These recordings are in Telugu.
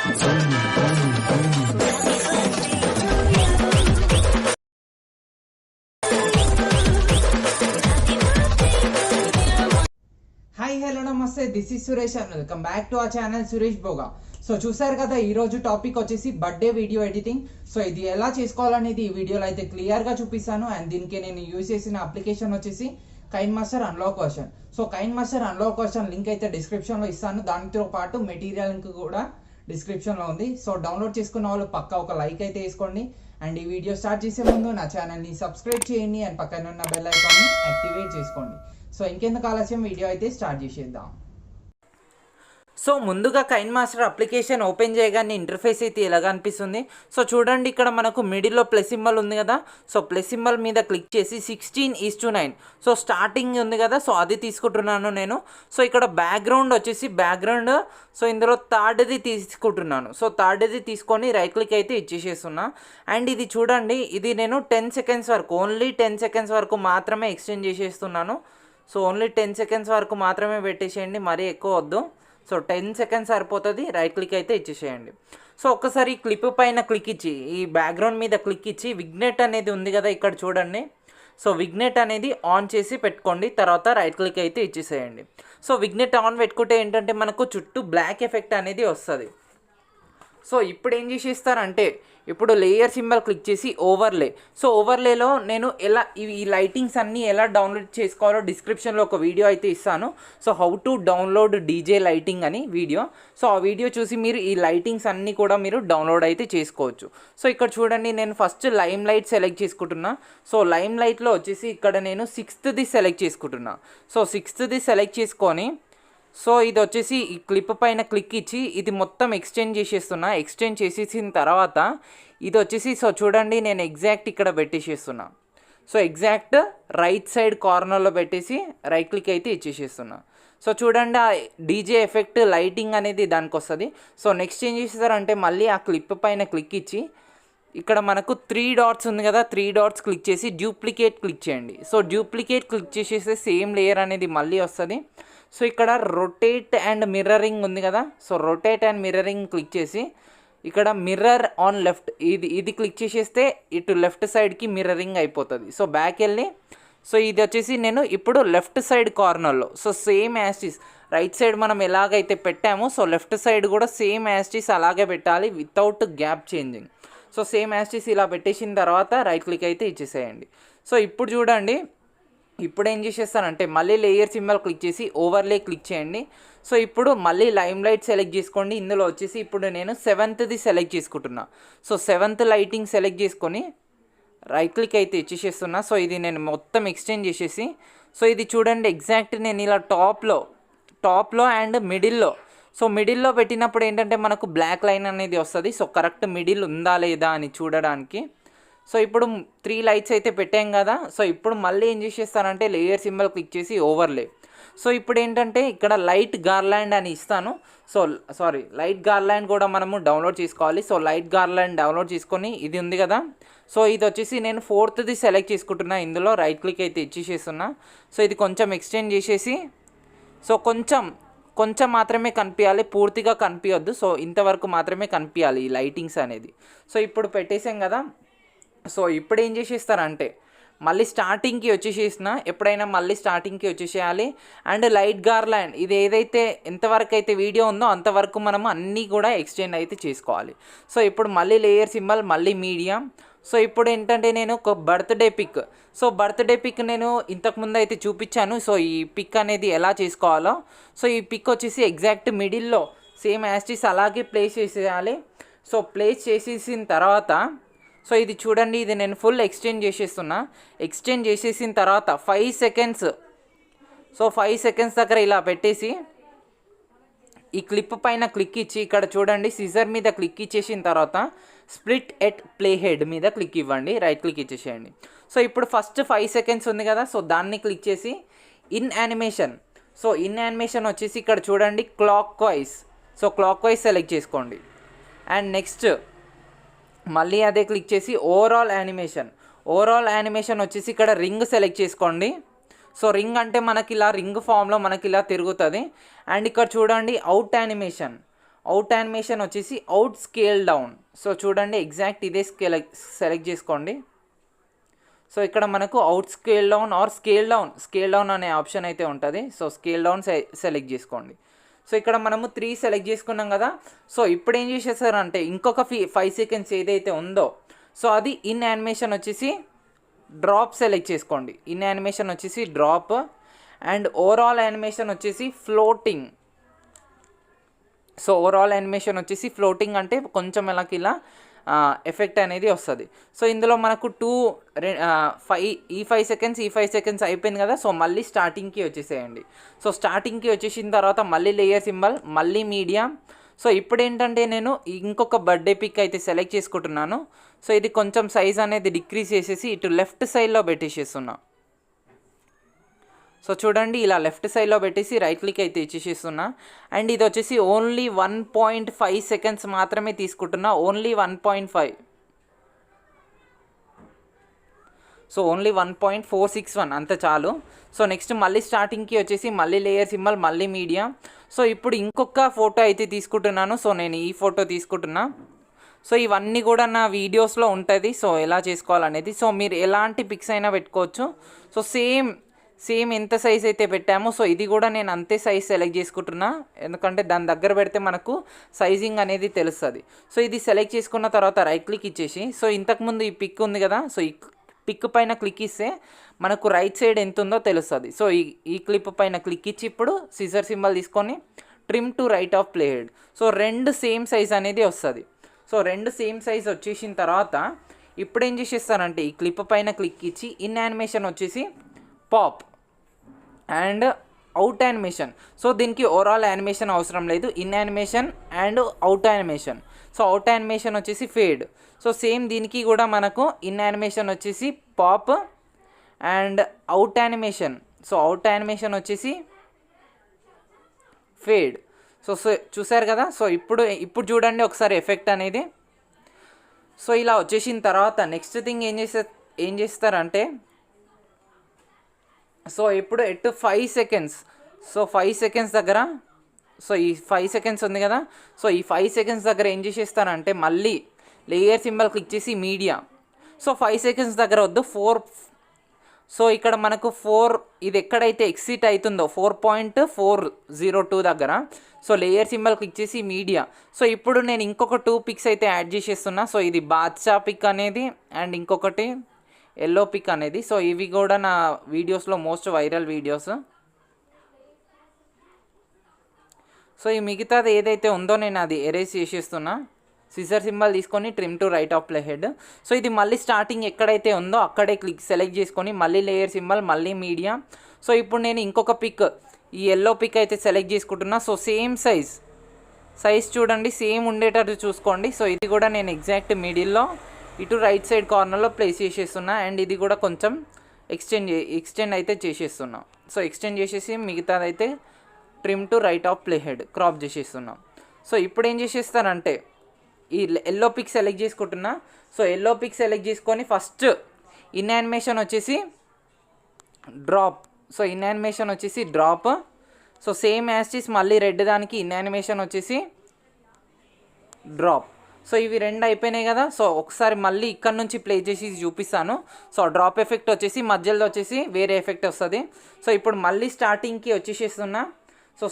హాయ్ హలో నమస్తే, this is Suresh and welcome back to our channel Suresh బోగా. So చూసారు కదా, ఈ రోజు టాపిక్ వచ్చేసి బర్త్డే వీడియో ఎడిటింగ్. సో ఇది ఎలా చేసుకోవాలనేది ఈ వీడియోలో అయితే క్లియర్ గా చూపిస్తాను. అండ్ దీనికి నేను యూజ్ చేసిన అప్లికేషన్ వచ్చేసి కైన్మాస్టర్ unlock version. So కైన్మాస్టర్ unlock version link అయితే డిస్క్రిప్షన్ లో ఇస్తాను. దానితో పాటు మెటీరియల్ లింక్ కూడా డిస్క్రిప్షన్ లో ఉంది. సో డౌన్లోడ్ చేసుకున్న వాళ్ళు పక్కా ఒక లైక్ అయితే వేసుకోండి. అండ్ ఈ వీడియో స్టార్ట్ చేసే ముందు నా ఛానల్ని సబ్స్క్రైబ్ చేయండి అండ్ పక్కన ఉన్న బెల్ ఐకాన్ని యాక్టివేట్ చేసుకోండి. సో ఇంకెందుకు ఆలస్యం, వీడియో అయితే స్టార్ట్ చేసేద్దాం. సో ముందుగా కైన్మాస్టర్ అప్లికేషన్ ఓపెన్ చేయగానే ఇంటర్ఫేస్ అయితే ఇలాగా అనిపిస్తుంది. సో చూడండి, ఇక్కడ మనకు మిడిల్లో ప్లస్ సింబల్ ఉంది కదా. సో ప్లస్ సింబల్ మీద క్లిక్ చేసి 16:9 సో స్టార్టింగ్ ఉంది కదా, సో అది తీసుకుంటున్నాను నేను. సో ఇక్కడ బ్యాక్గ్రౌండ్ వచ్చేసి సో ఇందులో థర్డ్ది తీసుకుంటున్నాను. సో థర్డ్ది తీసుకొని రైట్ క్లిక్ అయితే ఇచ్చేసేస్తున్నా. అండ్ ఇది చూడండి, ఇది నేను 10 సెకండ్స్ వరకు, ఓన్లీ 10 సెకండ్స్ వరకు మాత్రమే ఎక్స్టెండ్ చేసేస్తున్నాను. సో ఓన్లీ 10 సెకండ్స్ వరకు మాత్రమే పెట్టేసేయండి, మరీ ఎక్కువ వద్దు. సో 10 సెకండ్స్ సరిపోతుంది. రైట్ క్లిక్ అయితే ఇచ్చేసేయండి. సో ఒక్కసారి క్లిప్ పైన క్లిక్ ఇచ్చి, ఈ బ్యాక్గ్రౌండ్ మీద క్లిక్ ఇచ్చి విగ్నెట్ అనేది ఉంది కదా ఇక్కడ చూడండి. సో విగ్నెట్ అనేది ఆన్ చేసి పెట్టుకోండి. తర్వాత రైట్ క్లిక్ అయితే ఇచ్చేసేయండి. సో విగ్నెట్ ఆన్ పెట్టుకుంటే ఏంటంటే మనకు చుట్టూ బ్లాక్ ఎఫెక్ట్ అనేది వస్తుంది. సో ఇప్పుడు ఏం చేసేస్తారంటే, ఇప్పుడు లేయర్ సింబల్ క్లిక్ చేసి ఓవర్లే. సో ఓవర్లేలో నేను ఎలా ఈ లైటింగ్స్ అన్నీ ఎలా డౌన్లోడ్ చేసుకోవాలో డిస్క్రిప్షన్లో ఒక వీడియో అయితే ఇస్తాను. So how to download DJ lighting అని వీడియో. సో ఆ వీడియో చూసి మీరు ఈ లైటింగ్స్ అన్నీ కూడా మీరు డౌన్లోడ్ అయితే చేసుకోవచ్చు. సో ఇక్కడ చూడండి, నేను ఫస్ట్ లైమ్ లైట్ సెలెక్ట్ చేసుకుంటున్నా. సో లైమ్ లైట్లో వచ్చేసి ఇక్కడ నేను 6th సెలెక్ట్ చేసుకుంటున్నా. సో 6th సెలెక్ట్ చేసుకొని, సో ఇది వచ్చేసి ఈ క్లిప్ పైన క్లిక్ ఇచ్చి ఇది మొత్తం ఎక్స్టెండ్ చేసేస్తున్నా. ఎక్స్టెండ్ చేసేసిన తర్వాత ఇది వచ్చేసి, సో చూడండి, నేను ఎగ్జాక్ట్ ఇక్కడ పెట్టేసేస్తున్నా. సో ఎగ్జాక్ట్ రైట్ సైడ్ కార్నర్లో పెట్టేసి రైట్ క్లిక్ అయితే ఇచ్చేసేస్తున్నా. సో చూడండి, ఆ డీజే ఎఫెక్ట్ లైటింగ్ అనేది దానికి వస్తుంది. సో నెక్స్ట్ ఏం చేస్తారంటే, మళ్ళీ ఆ క్లిప్ పైన క్లిక్ ఇచ్చి ఇక్కడ మనకు 3 డాట్స్ ఉంది కదా, 3 డాట్స్ క్లిక్ చేసి డ్యూప్లికేట్ క్లిక్ చేయండి. సో డ్యూప్లికేట్ క్లిక్ చేసేస్తే సేమ్ లేయర్ అనేది మళ్ళీ వస్తుంది. సో ఇక్కడ రొటేట్ అండ్ మిర్రరింగ్ ఉంది కదా. So rotate and mirroring click చేసి ఇక్కడ మిర్రర్ ఆన్ లెఫ్ట్ ఇది క్లిక్ చేసేస్తే ఇటు లెఫ్ట్ సైడ్కి మిర్రరింగ్ అయిపోతుంది. సో బ్యాక్ వెళ్ళి, సో ఇది వచ్చేసి నేను ఇప్పుడు లెఫ్ట్ సైడ్ కార్నర్లో, so same as it is right side మనం ఎలాగైతే పెట్టామో, సో లెఫ్ట్ సైడ్ కూడా సేమ్ యాస్టిస్ అలాగే పెట్టాలి without gap changing. So same as it is ఇలా పెట్టేసిన తర్వాత రైట్ క్లిక్ అయితే ఇచ్చేసేయండి. సో ఇప్పుడు చూడండి, ఇప్పుడు ఏం చేసేస్తానంటే మళ్ళీ లేయర్ సింబల్ క్లిక్ చేసి ఓవర్లే క్లిక్ చేయండి. సో ఇప్పుడు మళ్ళీ లైమ్ లైట్ సెలెక్ట్ చేసుకోండి. ఇందులో వచ్చేసి ఇప్పుడు నేను 7th సెలెక్ట్ చేసుకుంటున్నా. సో 7th లైటింగ్ సెలెక్ట్ చేసుకొని రైట్ క్లిక్ అయితే ఇచ్చేసేస్తున్నా. సో ఇది నేను మొత్తం ఎక్స్టెండ్ చేసేసి, సో ఇది చూడండి ఎగ్జాక్ట్ నేను ఇలా టాప్లో అండ్ మిడిల్లో, సో మిడిల్లో పెట్టినప్పుడు ఏంటంటే మనకు బ్లాక్ లైన్ అనేది వస్తుంది. సో కరెక్ట్ మిడిల్ ఉందా లేదా అని చూడడానికి. సో ఇప్పుడు 3 లైట్స్ అయితే పెట్టాం కదా. సో ఇప్పుడు మళ్ళీ ఏం చేసేస్తానంటే లేయర్ సింబల్ క్లిక్ చేసి ఓవర్లే. సో ఇప్పుడు ఏంటంటే ఇక్కడ లైట్ గార్లాండ్ అని ఇస్తాను. సో లైట్ గార్లాండ్ కూడా మనము డౌన్లోడ్ చేసుకోవాలి. సో లైట్ గార్లాండ్ డౌన్లోడ్ చేసుకొని ఇది ఉంది కదా. సో ఇది వచ్చేసి నేను 4th సెలెక్ట్ చేసుకుంటున్నా. ఇందులో రైట్ క్లిక్ అయితే ఇచ్చేసేస్తున్నా. సో ఇది కొంచెం ఎక్స్టెండ్ చేసేసి, సో కొంచెం మాత్రమే కనిపించాలి, పూర్తిగా కనిపించొద్దు. సో ఇంతవరకు మాత్రమే కనిపించాలి ఈ లైటింగ్స్ అనేది. సో ఇప్పుడు పెట్టేసాం కదా. సో ఇప్పుడు ఏం చేసేస్తారంటే మళ్ళీ స్టార్టింగ్కి వచ్చేసేసిన, ఎప్పుడైనా మళ్ళీ స్టార్టింగ్కి వచ్చేసేయాలి. అండ్ లైట్ గార్లాండ్ ఇది ఏదైతే ఎంతవరకు అయితే వీడియో ఉందో అంతవరకు మనము అన్నీ కూడా ఎక్స్టెండ్ అయితే చేసుకోవాలి. సో ఇప్పుడు మళ్ళీ లేయర్ సింబల్, మళ్ళీ మీడియం. సో ఇప్పుడు ఏంటంటే నేను ఒక birthday pic, so birthday pic నేను ఇంతకుముందు అయితే చూపించాను. సో ఈ పిక్ అనేది ఎలా చేసుకోవాలో, సో ఈ పిక్ వచ్చేసి ఎగ్జాక్ట్ మిడిల్లో సేమ్ యాస్టిస్ అలాగే ప్లేస్ చేసేయాలి. సో ప్లేస్ చేసేసిన తర్వాత, సో ఇది చూడండి, ఇది నేను ఫుల్ ఎక్స్టెండ్ చేసేస్తున్నా. ఎక్స్టెండ్ చేసేసిన తర్వాత 5 సెకండ్స్, సో 5 సెకండ్స్ దగ్గర ఇలా పెట్టేసి ఈ క్లిప్ పైన క్లిక్ ఇచ్చి ఇక్కడ చూడండి సిజర్ మీద క్లిక్ ఇచ్చేసిన తర్వాత స్ప్లిట్ ఎట్ ప్లే హెడ్ మీద క్లిక్ ఇవ్వండి, రైట్ క్లిక్ ఇచ్చేసేయండి. సో ఇప్పుడు ఫస్ట్ 5 సెకండ్స్ ఉంది కదా, సో దాన్ని క్లిక్ చేసి in animation, so in animation వచ్చేసి ఇక్కడ చూడండి clock wise, so clock wise select చేసుకోండి. అండ్ నెక్స్ట్ మళ్ళీ అదే క్లిక్ చేసి ఓవరాల్ యానిమేషన్ వచ్చేసి ఇక్కడ రింగ్ సెలెక్ట్ చేసుకోండి. సో రింగ్ అంటే మనకి ఇలా రింగ్ ఫామ్లో మనకి ఇలా తిరుగుతుంది. అండ్ ఇక్కడ చూడండి అవుట్ అవుట్ యానిమేషన్ వచ్చేసి అవుట్ స్కేల్ డౌన్. సో చూడండి ఎగ్జాక్ట్ ఇదే సెలెక్ట్ చేసుకోండి. సో ఇక్కడ మనకు out scale down are scale down అనే ఆప్షన్ అయితే ఉంటుంది. సో స్కేల్ డౌన్ సెలెక్ట్ చేసుకోండి. సో ఇక్కడ మనము 3 సెలెక్ట్ చేసుకున్నాం కదా. సో ఇప్పుడు ఏం చేసేసారంటే ఇంకొక 5 సెకండ్స్ ఏదైతే ఉందో సో అది ఇన్ యానిమేషన్ వచ్చేసి డ్రాప్ సెలెక్ట్ చేసుకోండి. ఇన్ యానిమేషన్ వచ్చేసి డ్రాప్ అండ్ ఓవరాల్ యానిమేషన్ వచ్చేసి ఫ్లోటింగ్. సో ఓవరాల్ యానిమేషన్ వచ్చేసి ఫ్లోటింగ్ అంటే కొంచెం ఇలా ఎఫెక్ట్ అనేది వస్తుంది. సో ఇందులో మనకు 5 సెకండ్స్ అయిపోయింది కదా. సో మళ్ళీ స్టార్టింగ్కి వచ్చేసేయండి. సో స్టార్టింగ్కి వచ్చేసిన తర్వాత మళ్ళీ లేయర్ సింబల్, మళ్ళీ మీడియా. సో ఇప్పుడు ఏంటంటే నేను ఇంకొక బర్త్డే పిక్ అయితే సెలెక్ట్ చేసుకుంటున్నాను. సో ఇది కొంచెం సైజ్ అనేది డిక్రీజ్ చేసేసి ఇటు లెఫ్ట్ సైడ్లో పెట్టేసేస్తున్నా. సో చూడండి ఇలా లెఫ్ట్ సైడ్లో పెట్టేసి రైట్ క్లిక్ అయితే ఇచ్చేసేస్తున్నా. అండ్ ఇది వచ్చేసి ఓన్లీ 1.5 సెకండ్స్ మాత్రమే తీసుకుంటున్నా. ఓన్లీ 1.5. సో ఓన్లీ 1.461 అంత చాలు. సో నెక్స్ట్ మళ్ళీ స్టార్టింగ్కి వచ్చేసి మళ్ళీ లేయర్ సింబల్, మళ్ళీ మీడియా. సో ఇప్పుడు ఇంకొక ఫోటో అయితే తీసుకుంటున్నాను. సో నేను ఈ ఫోటో తీసుకుంటున్నా. సో ఇవన్నీ కూడా నా వీడియోస్లో ఉంటుంది. సో ఎలా చేసుకోవాలనేది. సో మీరు ఎలాంటి పిక్స్ అయినా పెట్టుకోవచ్చు. సో సేమ్ ఎంత సైజ్ అయితే పెట్టామో సో ఇది కూడా నేను అంతే సైజ్ సెలెక్ట్ చేసుకుంటున్నా. ఎందుకంటే దాని దగ్గర పెడితే మనకు సైజింగ్ అనేది తెలుస్తుంది. సో ఇది సెలెక్ట్ చేసుకున్న తర్వాత రైట్ క్లిక్ ఇచ్చేసి సో ఇంతకుముందు ఈ పిక్ ఉంది కదా. సో ఈ పిక్ పైన క్లిక్ ఇస్తే మనకు రైట్ సైడ్ ఎంత ఉందో తెలుస్తుంది. సో ఈ క్లిప్ పైన క్లిక్ ఇచ్చి ఇప్పుడు సిజర్ సింబల్ తీసుకొని trim to right of play head. So 2 same size అనేది వస్తుంది. సో 2 సేమ్ సైజ్ వచ్చేసిన తర్వాత ఇప్పుడు ఏం చేసేస్తానంటే ఈ క్లిప్ పైన క్లిక్ ఇచ్చి ఇన్ యానిమేషన్ వచ్చేసి pop and out animation. So దీనికి ఓవరాల్ యానిమేషన్ అవసరం లేదు. In animation and out animation. So out animation వచ్చేసి ఫేడ్. సో సేమ్ దీనికి కూడా మనకు ఇన్ యానిమేషన్ వచ్చేసి pop and out animation. So out animation వచ్చేసి ఫేడ్. సో చూసారు కదా. సో ఇప్పుడు చూడండి ఒకసారి ఎఫెక్ట్ అనేది. సో ఇలా వచ్చేసిన తర్వాత నెక్స్ట్ థింగ్ ఏం చేస్తారంటే సో ఇప్పుడు 5 సెకండ్స్. సో 5 సెకండ్స్ దగ్గర సో ఈ 5 సెకండ్స్ ఉంది కదా. సో ఈ 5 సెకండ్స్ దగ్గర ఏం చేసేస్తానంటే మళ్ళీ లేయర్ సింబల్ క్లిక్ చేసి మీడియా. సో 5 సెకండ్స్ దగ్గర వద్దు 4. సో ఇక్కడ మనకు 4 ఇది ఎక్కడైతే ఎక్సిట్ అవుతుందో 4.402 దగ్గర సో లేయర్ సింబల్ క్లిక్ చేసి మీడియా. సో ఇప్పుడు నేను ఇంకొక 2 పిక్స్ అయితే యాడ్ చేసేస్తున్నా. సో ఇది బాద్షా పిక్ అనేది అండ్ ఇంకొకటి ఎల్లో పిక్ అనేది. సో ఇవి కూడా నా వీడియోస్లో మోస్ట్ వైరల్ వీడియోస్. సో ఈ మిగతాది ఏదైతే ఉందో నేను అది ఎరేజ్ చేసేస్తున్నా. సిజర్ సింబల్ తీసుకొని trim to right of play head. So ఇది మళ్ళీ స్టార్టింగ్ ఎక్కడైతే ఉందో అక్కడే సెలెక్ట్ చేసుకొని మళ్ళీ లేయర్ సింబల్, మళ్ళీ మీడియా. సో ఇప్పుడు నేను ఇంకొక పిక్ ఈ ఎల్లో పిక్ అయితే సెలెక్ట్ చేసుకుంటున్నా. సో సేమ్ సైజ్ చూడండి సేమ్ ఉండేటట్టు చూసుకోండి. సో ఇది కూడా నేను ఎగ్జాక్ట్ మిడిల్లో ఇటు రైట్ సైడ్ కార్నర్లో ప్లేస్ చేసేస్తున్నా. అండ్ ఇది కూడా కొంచెం ఎక్స్టెండ్ అయితే చేసేస్తున్నాం. సో ఎక్స్టెండ్ చేసేసి మిగతాదైతే trim to right of play head crop చేసేస్తున్నాం. సో ఇప్పుడు ఏం చేసేస్తానంటే ఈ ఎల్లో పిక్ సెలెక్ట్ చేసుకుంటున్నా. సో ఎల్లో పిక్ సెలెక్ట్ చేసుకొని ఫస్ట్ ఇన్ యానిమేషన్ వచ్చేసి డ్రాప్. సో ఇన్ యానిమేషన్ వచ్చేసి డ్రాప్. సో సేమ్ యాస్టిస్ మళ్ళీ రెడ్ దానికి ఇన్ యానిమేషన్ వచ్చేసి డ్రాప్. సో ఇవి 2 అయిపోయినాయి కదా. సో ఒకసారి మళ్ళీ ఇక్కడ నుంచి ప్లే చేసి చూపిస్తాను. సో డ్రాప్ ఎఫెక్ట్ వచ్చేసి మధ్యలో వచ్చేసి వేరే ఎఫెక్ట్ వస్తుంది. సో ఇప్పుడు మళ్ళీ స్టార్టింగ్కి వచ్చేసేస్తున్నా. సో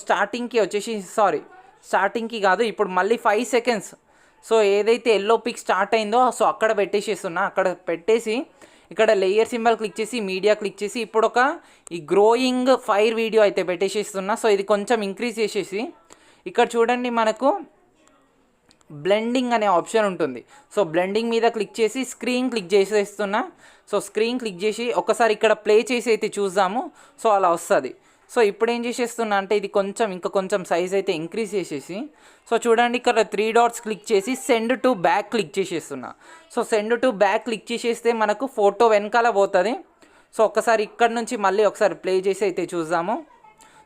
స్టార్టింగ్కి కాదు ఇప్పుడు మళ్ళీ 5 సెకండ్స్. సో ఏదైతే ఎల్లో పిక్ స్టార్ట్ అయిందో సో అక్కడ పెట్టేసేస్తున్నా. అక్కడ పెట్టేసి ఇక్కడ లేయర్ సింబల్ క్లిక్ చేసి మీడియా క్లిక్ చేసి ఇప్పుడు ఈ గ్రోయింగ్ ఫైర్ వీడియో అయితే పెట్టేసేస్తున్నా. సో ఇది కొంచెం ఇంక్రీజ్ చేసేసి ఇక్కడ చూడండి మనకు బ్లెండింగ్ అనే ఆప్షన్ ఉంటుంది. సో బ్లెండింగ్ మీద క్లిక్ చేసి స్క్రీన్ క్లిక్ చేసేస్తున్నా. సో స్క్రీన్ క్లిక్ చేసి ఒకసారి ఇక్కడ ప్లే చేసి అయితే చూద్దాము. సో అలా వస్తుంది. సో ఇప్పుడు ఏం చేసేస్తున్నా అంటే ఇది ఇంకా కొంచెం సైజ్ అయితే ఇంక్రీజ్ చేసేసి సో చూడండి ఇక్కడ 3 డాట్స్ క్లిక్ చేసి సెండ్ టు బ్యాక్ క్లిక్ చేసేస్తున్నా. So send to back click చేసేస్తే మనకు ఫోటో వెనకాల పోతుంది. సో ఒకసారి ఇక్కడ నుంచి మళ్ళీ ఒకసారి ప్లే చేసి అయితే చూద్దాము.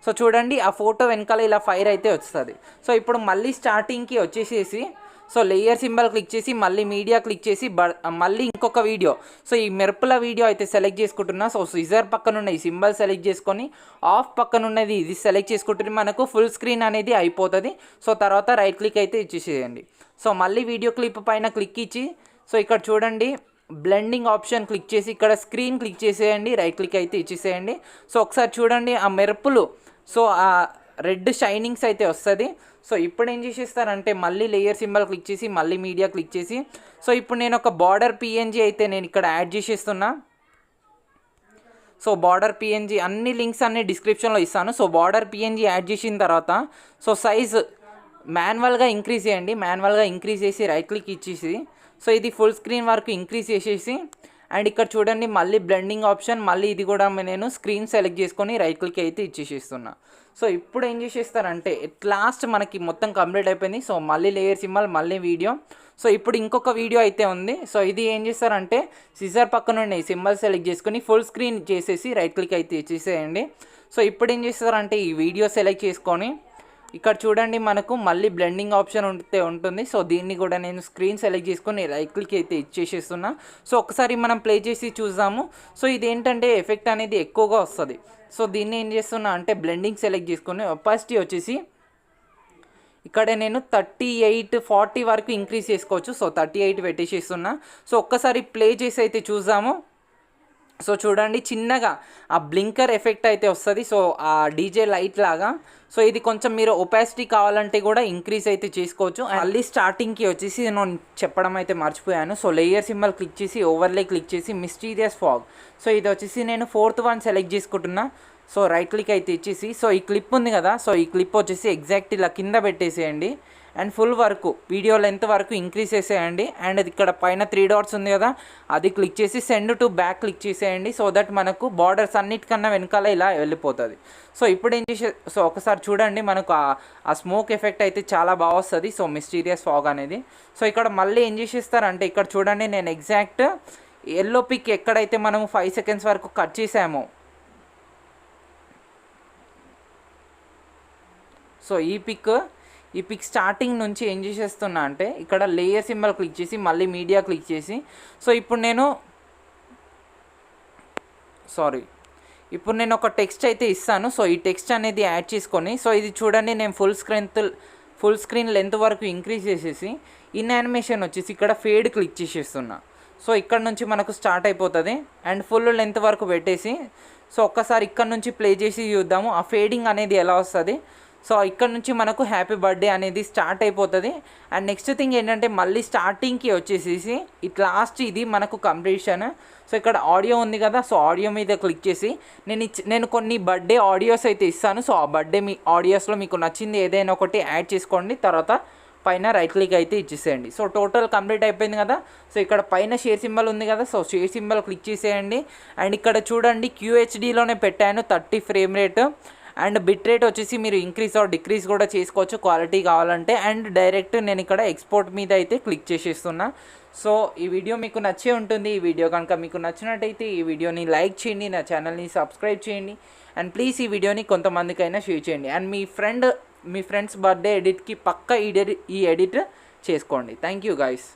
సో చూడండి ఆ ఫోటో వెనకాల ఇలా ఫైర్ అయితే వస్తుంది. సో ఇప్పుడు మళ్ళీ స్టార్టింగ్కి వచ్చేసేసి సో లేయర్ సింబల్ క్లిక్ చేసి మళ్ళీ మీడియా క్లిక్ చేసి మళ్ళీ ఇంకొక వీడియో, సో ఈ మెరుపుల వీడియో అయితే సెలెక్ట్ చేసుకుంటున్నా. సో సిజర్ పక్కన ఉన్న ఈ సింబల్ సెలెక్ట్ చేసుకొని ఆఫ్ పక్కన ఉన్నది ఇది సెలెక్ట్ చేసుకుంటే మనకు ఫుల్ స్క్రీన్ అనేది అయిపోతుంది. సో తర్వాత రైట్ క్లిక్ అయితే ఇచ్చేసేయండి. సో మళ్ళీ వీడియో క్లిప్ పైన క్లిక్ ఇచ్చి సో ఇక్కడ చూడండి బ్లెండింగ్ ఆప్షన్ క్లిక్ చేసి ఇక్కడ స్క్రీన్ క్లిక్ చేసేయండి, రైట్ క్లిక్ అయితే ఇచ్చేసేయండి. సో ఒకసారి చూడండి ఆ మెరుపులు, సో ఆ రెడ్ షైనింగ్స్ అయితే వస్తుంది. సో ఇప్పుడు ఏం చేసేస్తారంటే మళ్ళీ లేయర్ సింబల్ క్లిక్ చేసి మళ్ళీ మీడియా క్లిక్ చేసి సో ఇప్పుడు నేను ఒక బార్డర్ పిఎన్జీ అయితే నేను ఇక్కడ యాడ్ చేసేస్తున్నా. సో బార్డర్ పిఎన్జీ అన్ని లింక్స్ అన్ని డిస్క్రిప్షన్లో ఇస్తాను. సో బార్డర్ పిఎన్జీ యాడ్ చేసిన తర్వాత సో సైజ్ మాన్యువల్గా ఇంక్రీజ్ చేయండి, మాన్యువల్గా ఇంక్రీజ్ చేసి రైట్ క్లిక్ ఇచ్చేసి సో ఇది ఫుల్ స్క్రీన్ వరకు ఇంక్రీజ్ చేసేసి అండ్ ఇక్కడ చూడండి మళ్ళీ బ్లెండింగ్ ఆప్షన్ మళ్ళీ ఇది కూడా నేను స్క్రీన్ సెలెక్ట్ చేసుకొని రైట్ క్లిక్ అయితే ఇచ్చేసేస్తున్నా. సో ఇప్పుడు ఏం చేసేస్తారంటే ఎట్ లాస్ట్ మనకి మొత్తం కంప్లీట్ అయిపోయింది. సో మళ్ళీ లేయర్ సింబల్ మళ్ళీ వీడియో. సో ఇప్పుడు ఇంకొక వీడియో అయితే ఉంది. సో ఇది ఏం చేస్తారంటే సిజర్ పక్కన ఉన్న సింబల్ సెలెక్ట్ చేసుకొని ఫుల్ స్క్రీన్ చేసేసి రైట్ క్లిక్ అయితే ఇచ్చేసేయండి. సో ఇప్పుడు ఏం చేస్తారంటే ఈ వీడియో సెలెక్ట్ చేసుకొని ఇక్కడ చూడండి మనకు మళ్ళీ బ్లెండింగ్ ఆప్షన్ ఉంటుంది. సో దీన్ని కూడా నేను స్క్రీన్ సెలెక్ట్ చేసుకొని రైట్ క్లిక్ అయితే ఇచ్చేసేస్తున్నా. సో ఒకసారి మనం ప్లే చేసి చూద్దాము. సో ఇదేంటంటే ఎఫెక్ట్ అనేది ఎక్కువగా వస్తుంది. సో దీన్ని ఏం చేస్తున్నా అంటే బ్లెండింగ్ సెలెక్ట్ చేసుకొని ఒపాసిటీ వచ్చేసి ఇక్కడ నేను 38-40 వరకు ఇంక్రీజ్ చేసుకోవచ్చు. సో 38 పెట్టేసేస్తున్నా. సో ఒక్కసారి ప్లే చేసి అయితే చూద్దాము. సో చూడండి చిన్నగా ఆ బ్లింకర్ ఎఫెక్ట్ అయితే వస్తుంది. సో ఆ డీజే లైట్ లాగా. సో ఇది కొంచెం మీరు ఒపాసిటీ కావాలంటే కూడా ఇంక్రీజ్ అయితే చేసుకోవచ్చు. మళ్ళీ స్టార్టింగ్కి వచ్చేసి నేను చెప్పడం అయితే మర్చిపోయాను. సో లేయర్ సింబల్ క్లిక్ చేసి ఓవర్లే క్లిక్ చేసి మిస్టీరియస్ ఫాగ్. సో ఇది వచ్చేసి నేను 4th వన్ సెలెక్ట్ చేసుకుంటున్నా. సో రైట్ క్లిక్ అయితే ఇచ్చేసి సో ఈ క్లిప్ ఉంది కదా, సో ఈ క్లిప్ వచ్చేసి ఎగ్జాక్ట్ ఇలా కింద పెట్టేసేయండి అండ్ ఫుల్ వరకు వీడియో లెంత్ వరకు ఇంక్రీజ్ చేసేయండి. అండ్ అది ఇక్కడ పైన 3 డాట్స్ ఉంది కదా అది క్లిక్ చేసి సెండ్ టు బ్యాక్ క్లిక్ చేసేయండి. సో దట్ మనకు బార్డర్స్ అన్నిటికన్నా వెనకాల ఇలా వెళ్ళిపోతుంది. సో ఇప్పుడు ఏం చేసే సో ఒకసారి చూడండి మనకు ఆ స్మోక్ ఎఫెక్ట్ అయితే చాలా బాగా వస్తుంది. సో మిస్టీరియస్ ఫాగ్ అనేది. సో ఇక్కడ మళ్ళీ ఏం చేసేస్తారంటే ఇక్కడ చూడండి నేను ఎగ్జాక్ట్ ఎల్లో పిక్ ఎక్కడైతే మనము 5 seconds వరకు కట్ చేసామో సో ఈ పిక్ స్టార్టింగ్ నుంచి ఏం చేసేస్తున్నా అంటే ఇక్కడ లేయర్ సింబల్ క్లిక్ చేసి మళ్ళీ మీడియా క్లిక్ చేసి సో ఇప్పుడు నేను ఒక టెక్స్ట్ అయితే ఇస్తాను. సో ఈ టెక్స్ట్ అనేది యాడ్ చేసుకొని సో ఇది చూడండి నేను ఫుల్ స్క్రీన్ లెంత్ వరకు ఇంక్రీజ్ చేసేసి ఇన్ యానిమేషన్ వచ్చేసి ఇక్కడ ఫేడ్ క్లిక్ చేసేస్తున్నా. సో ఇక్కడ నుంచి మనకు స్టార్ట్ అయిపోతుంది అండ్ ఫుల్ లెంత్ వరకు పెట్టేసి సో ఒక్కసారి ఇక్కడ నుంచి ప్లే చేసి చూద్దాము ఆ ఫేడింగ్ అనేది ఎలా వస్తుంది. సో ఇక్కడ నుంచి మనకు హ్యాపీ బర్త్డే అనేది స్టార్ట్ అయిపోతుంది. అండ్ నెక్స్ట్ థింగ్ ఏంటంటే మళ్ళీ స్టార్టింగ్కి వచ్చేసేసి ఇట్ లాస్ట్ ఇది మనకు కంప్లీషన్. సో ఇక్కడ ఆడియో ఉంది కదా, సో ఆడియో మీద క్లిక్ చేసి నేను కొన్ని బర్త్డే ఆడియోస్ అయితే ఇస్తాను. సో ఆ బర్త్డే మీ ఆడియోస్లో మీకు నచ్చింది ఏదైనా ఒకటి యాడ్ చేసుకోండి, తర్వాత పైన రైట్ క్లిక్ అయితే ఇచ్చేసేయండి. సో టోటల్ కంప్లీట్ అయిపోయింది కదా. సో ఇక్కడ పైన షేర్ సింబల్ ఉంది కదా, సో షేర్ సింబల్ క్లిక్ చేసేయండి. అండ్ ఇక్కడ చూడండి QHDలోనే పెట్టాను 30 frame rate and bit rate వచ్చేసి మీరు ఇంక్రీజ్ ఆర్ డిక్రీజ్ కూడా చేసుకోవచ్చు క్వాలిటీ కావాలంటే. అండ్ డైరెక్ట్ నేను ఇక్కడ ఎక్స్పోర్ట్ మీద అయితే క్లిక్ చేసేస్తున్నా. సో ఈ వీడియో మీకు నచ్చే ఉంటుంది. ఈ వీడియో కనుక మీకు నచ్చినట్టయితే ఈ వీడియోని లైక్ చేయండి, నా ఛానల్ని సబ్స్క్రైబ్ చేయండి అండ్ ప్లీజ్ ఈ వీడియోని కొంతమందికైనా షేర్ చేయండి. అండ్ మీ ఫ్రెండ్స్ బర్త్డే ఎడిట్కి పక్కా ఈ ఎడిట్ చేసుకోండి. Thank you guys.